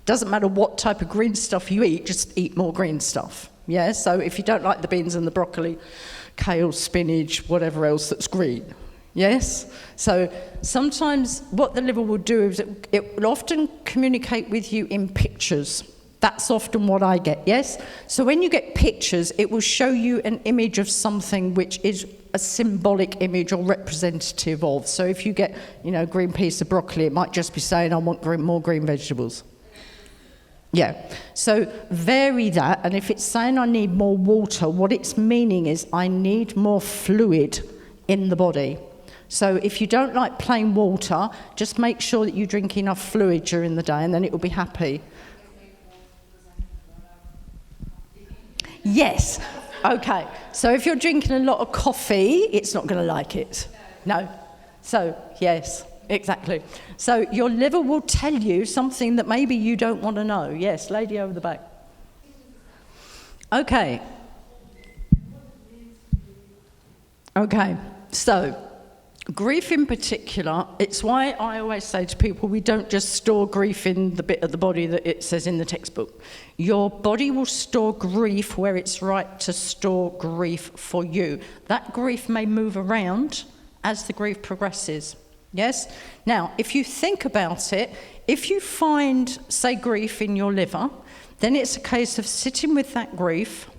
Doesn't matter what type of green stuff you eat, just eat more green stuff. Yeah, so if you don't like the beans and the broccoli, kale, spinach, whatever else that's green. Yes? So sometimes what the liver will do is it will often communicate with you in pictures. That's often what I get, yes? So when you get pictures, it will show you an image of something which is a symbolic image or representative of. So if you get, you know, a green piece of broccoli, it might just be saying, I want more green vegetables. Yeah, so vary that, and if it's saying I need more water, what it's meaning is I need more fluid in the body. So if you don't like plain water, just make sure that you drink enough fluid during the day, and then it will be happy. Yes, okay. So if you're drinking a lot of coffee, it's not going to like it. No. So, yes. Exactly. So your liver will tell you something that maybe you don't want to know. Yes, lady over the back. Okay. Okay, so grief in particular, it's why I always say to people, we don't just store grief in the bit of the body that it says in the textbook. Your body will store grief where it's right to store grief for you. That grief may move around as the grief progresses. Yes? Now, if you think about it, if you find, say, grief in your liver, then it's a case of sitting with that grief,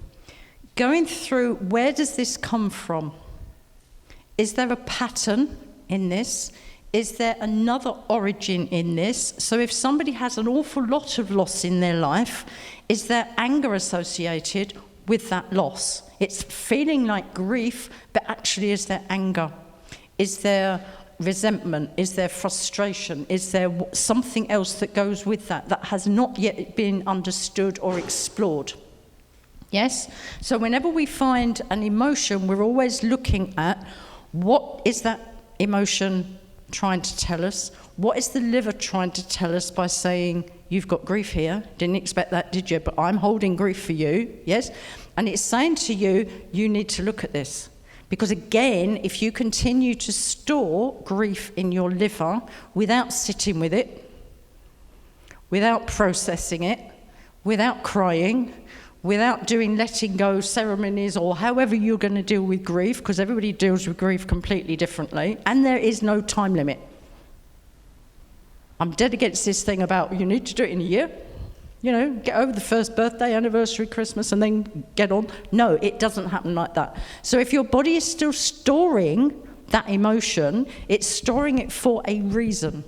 going through, where does this come from? Is there a pattern in this? Is there another origin in this? So if somebody has an awful lot of loss in their life, is there anger associated with that loss? It's feeling like grief, but actually is there anger? Is there resentment? Is there frustration? Is there something else that goes with that has not yet been understood or explored? Yes? So whenever we find an emotion, we're always looking at what is that emotion trying to tell us? What is the liver trying to tell us by saying, you've got grief here, didn't expect that, did you? But I'm holding grief for you, yes? And it's saying to you, you need to look at this. Because again, if you continue to store grief in your liver without sitting with it, without processing it, without crying, without doing letting go ceremonies or however you're going to deal with grief, because everybody deals with grief completely differently, and there is no time limit. I'm dead against this thing about you need to do it in a year. You know, get over the first birthday, anniversary, Christmas, and then get on. No, it doesn't happen like that. So if your body is still storing that emotion, it's storing it for a reason.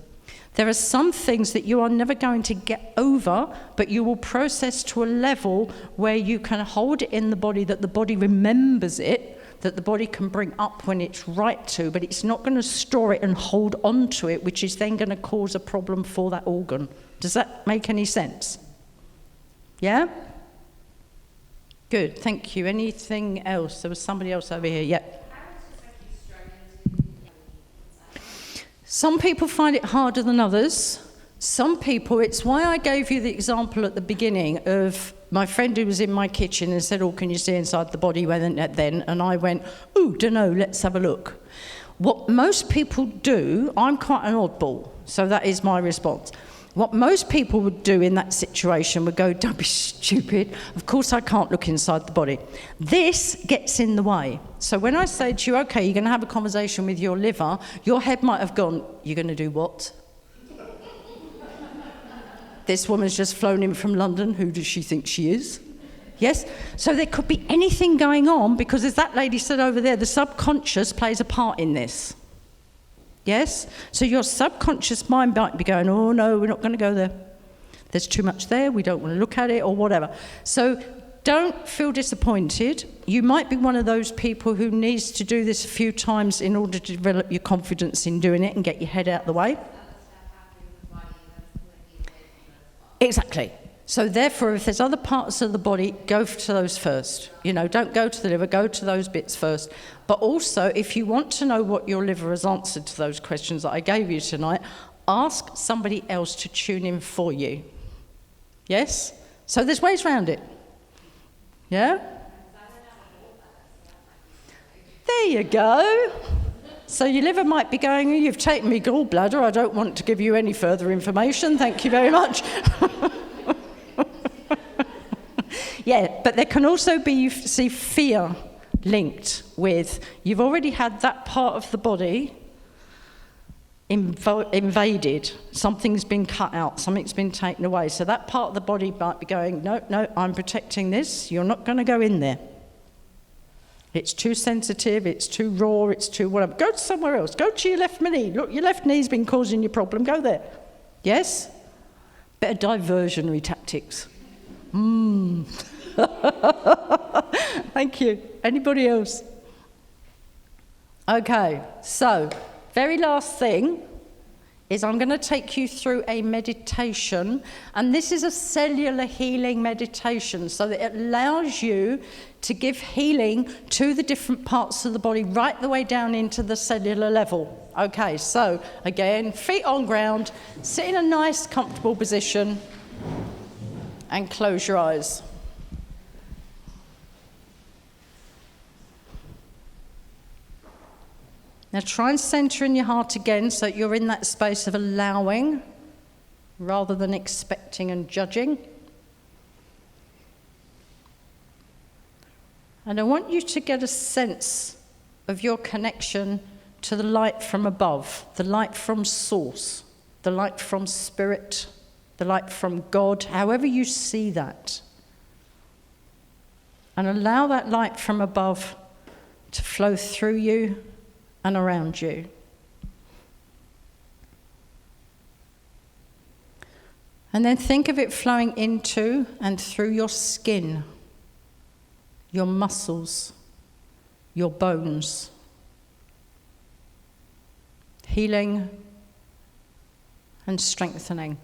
There are some things that you are never going to get over, but you will process to a level where you can hold it in the body, that the body remembers it, that the body can bring up when it's right to, but it's not going to store it and hold on to it, which is then going to cause a problem for that organ. Does that make any sense? Yeah? Good, thank you. Anything else? There was somebody else over here. Yeah. Some people find it harder than others. Some people, it's why I gave you the example at the beginning of my friend who was in my kitchen and said, oh, can you see inside the body then? And I went, ooh, dunno, let's have a look. What most people do, I'm quite an oddball, so that is my response. What most people would do in that situation would go, don't be stupid, of course I can't look inside the body. This gets in the way. So when I say to you, okay, you're going to have a conversation with your liver, your head might have gone, you're going to do what? This woman's just flown in from London, who does she think she is? Yes? So there could be anything going on, because as that lady said over there, the subconscious plays a part in this. Yes? So your subconscious mind might be going, oh no, we're not going to go there. There's too much there, we don't want to look at it, or whatever. So don't feel disappointed. You might be one of those people who needs to do this a few times in order to develop your confidence in doing it and get your head out the way. Exactly. So therefore, if there's other parts of the body, go to those first. You know, don't go to the liver, go to those bits first. But also, if you want to know what your liver has answered to those questions that I gave you tonight, ask somebody else to tune in for you. Yes? So there's ways around it. Yeah? There you go. So your liver might be going, you've taken me gallbladder, I don't want to give you any further information, thank you very much. Yeah, but there can also be, you see, fear linked with, you've already had that part of the body invaded, something's been cut out, something's been taken away. So that part of the body might be going, no, I'm protecting this, you're not going to go in there. It's too sensitive, it's too raw, it's too whatever. Go to somewhere else, go to your left knee. Look, your left knee's been causing you a problem, go there. Yes? Better diversionary tactics. Thank you. Anybody else? Okay, so very last thing is I'm going to take you through a meditation, and this is a cellular healing meditation, so that it allows you to give healing to the different parts of the body right the way down into the cellular level. Okay, so again, feet on ground, sit in a nice comfortable position and close your eyes. Now try and centre in your heart again, so that you're in that space of allowing rather than expecting and judging. And I want you to get a sense of your connection to the light from above, the light from source, the light from spirit, the light from God, however you see that. And allow that light from above to flow through you and around you. And then think of it flowing into and through your skin, your muscles, your bones. Healing and strengthening.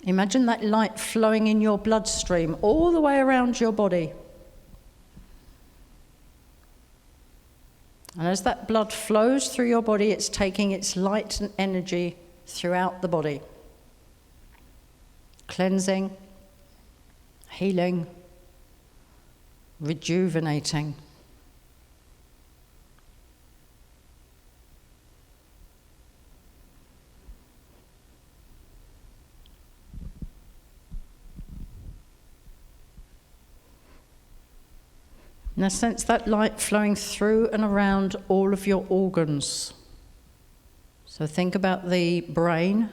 Imagine that light flowing in your bloodstream all the way around your body. And as that blood flows through your body, it's taking its light and energy throughout the body. Cleansing, healing, rejuvenating. Now sense that light flowing through and around all of your organs. So think about the brain,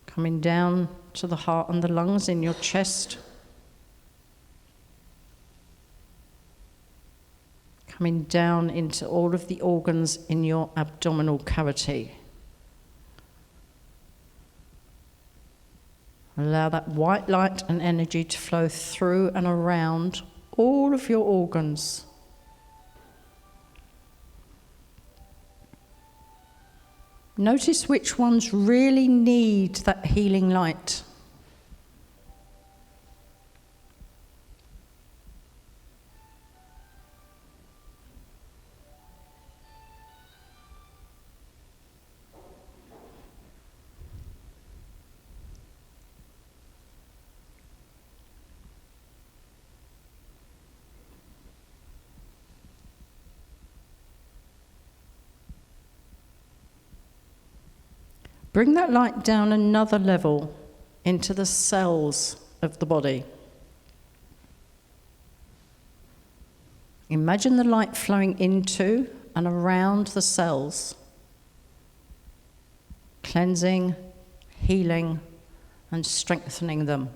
coming down to the heart and the lungs in your chest, coming down into all of the organs in your abdominal cavity. Allow that white light and energy to flow through and around all of your organs. Notice which ones really need that healing light. Bring that light down another level into the cells of the body. Imagine the light flowing into and around the cells, cleansing, healing, and strengthening them.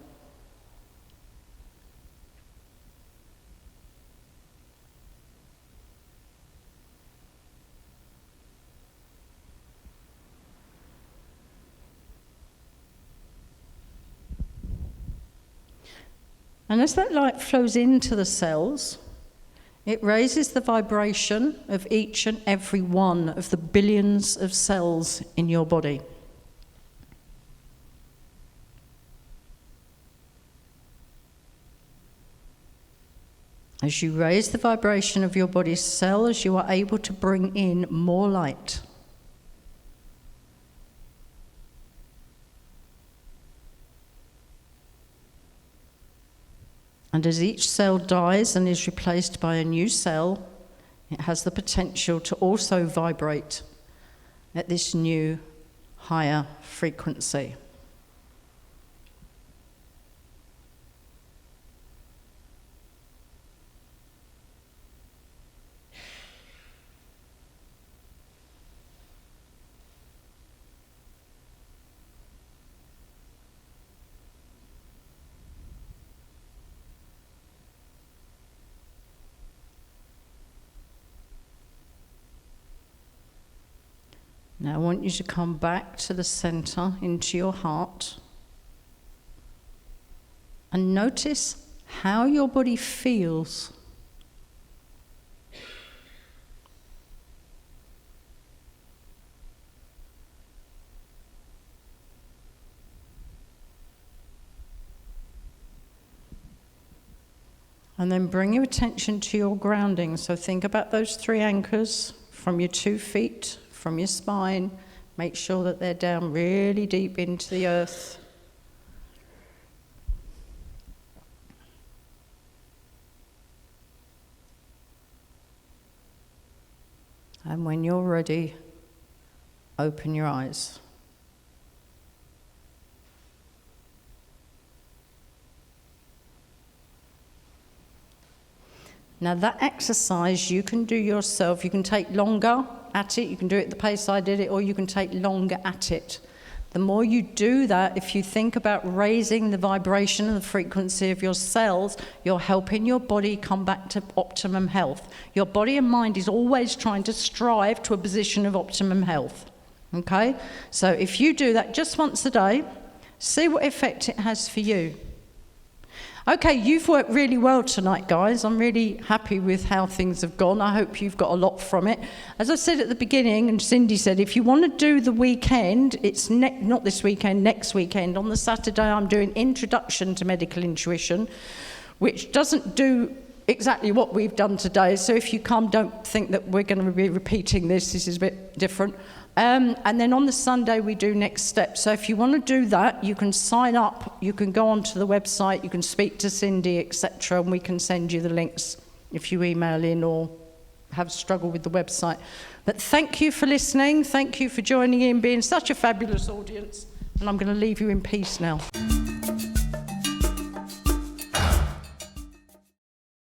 And as that light flows into the cells, it raises the vibration of each and every one of the billions of cells in your body. As you raise the vibration of your body's cells, you are able to bring in more light. And as each cell dies and is replaced by a new cell, it has the potential to also vibrate at this new, higher frequency. Now I want you to come back to the center, into your heart, and notice how your body feels. And then bring your attention to your grounding. So think about those 3 anchors from your 2 feet, from your spine. Make sure that they're down really deep into the earth. And when you're ready, open your eyes. Now that exercise you can do yourself. You can take longer at it, you can do it at the pace I did it, or you can take longer at it. The more you do that, if you think about raising the vibration and the frequency of your cells, you're helping your body come back to optimum health. Your body and mind is always trying to strive to a position of optimum health. Okay? So if you do that just once a day, see what effect it has for you. Okay, you've worked really well tonight, guys. I'm really happy with how things have gone. I hope you've got a lot from it. As I said at the beginning, and Cindy said, if you want to do the weekend, it's not this weekend, next weekend. On the Saturday, I'm doing Introduction to Medical Intuition, which doesn't do exactly what we've done today. So if you come, don't think that we're going to be repeating this. This is a bit different. And then on the Sunday, we do Next Step. So if you want to do that, you can sign up, you can go onto the website, you can speak to Cindy, etc., and we can send you the links if you email in or have struggle with the website. But thank you for listening. Thank you for joining in, being such a fabulous audience. And I'm going to leave you in peace now.